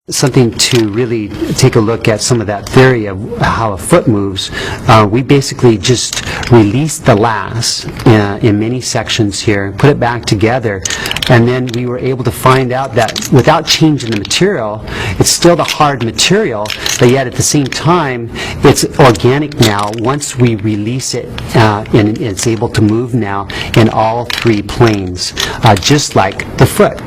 Something to really take a look at some of that theory of how a foot moves. We basically just released the lass in many sections here, put it back together, and then we were able to find out that without changing the material, it's still the hard material, but yet at the same time, it's organic now once we release it, and it's able to move now in all three planes, just like the foot.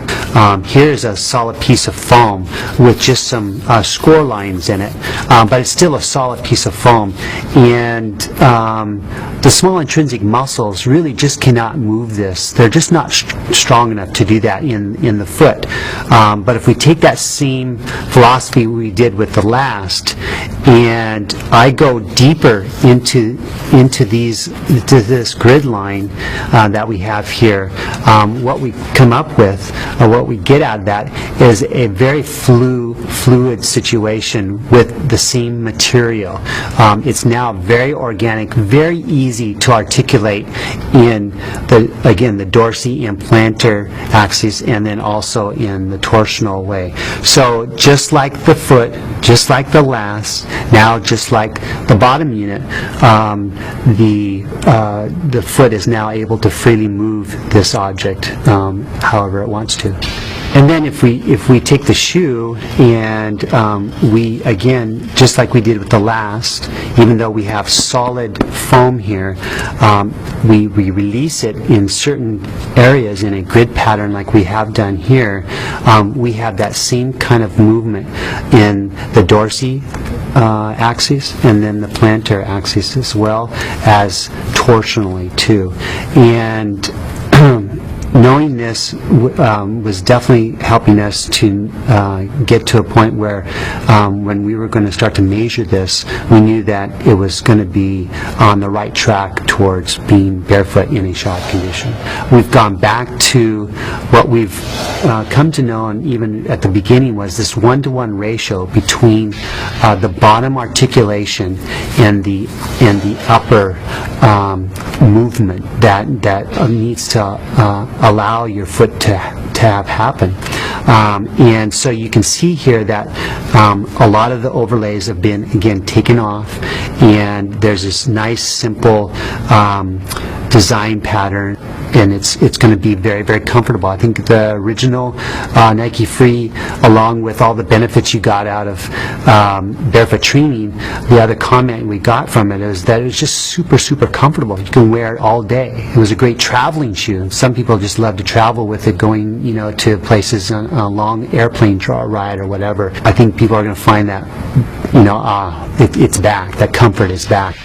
Here's a solid piece of foam with just some score lines in it, but it's still a solid piece of foam, and the small intrinsic muscles really just cannot move this. They're just not strong enough to do that in the foot. But if we take that same philosophy we did with the last, and I go deeper into this grid line that we have here, what we come up with, or what we get out of that, is a very fluid situation with the same material. It's now very organic, very easy to articulate in the dorsal and plantar axes, and then also in the torsional way. So just like the foot, just like the last, now just like the bottom unit, the foot is now able to freely move this object however it wants to. And then if we take the shoe and we, again, just like we did with the last, even though we have solid foam here, we release it in certain areas in a grid pattern like we have done here. We have that same kind of movement in the dorsal axis and then the plantar axis, as well as torsionally too. And knowing this was definitely helping us to get to a point where when we were going to start to measure this, we knew that it was going to be on the right track towards being barefoot in a shod condition. We've gone back to what we've come to know, and even at the beginning, was this one-to-one ratio between the bottom articulation and the upper movement that needs to allow your foot to have happen. And so you can see here that a lot of the overlays have been, again, taken off, and there's this nice, simple design pattern, and it's going to be very, very comfortable. I think the original Nike Free, along with all the benefits you got out of barefoot training, the other comment we got from it is that it was just super, super comfortable. You can wear it all day. It was a great traveling shoe. Some people just love to travel with it, going, to places on a long airplane ride or whatever. I think people are going to find that, it's back. That comfort is back.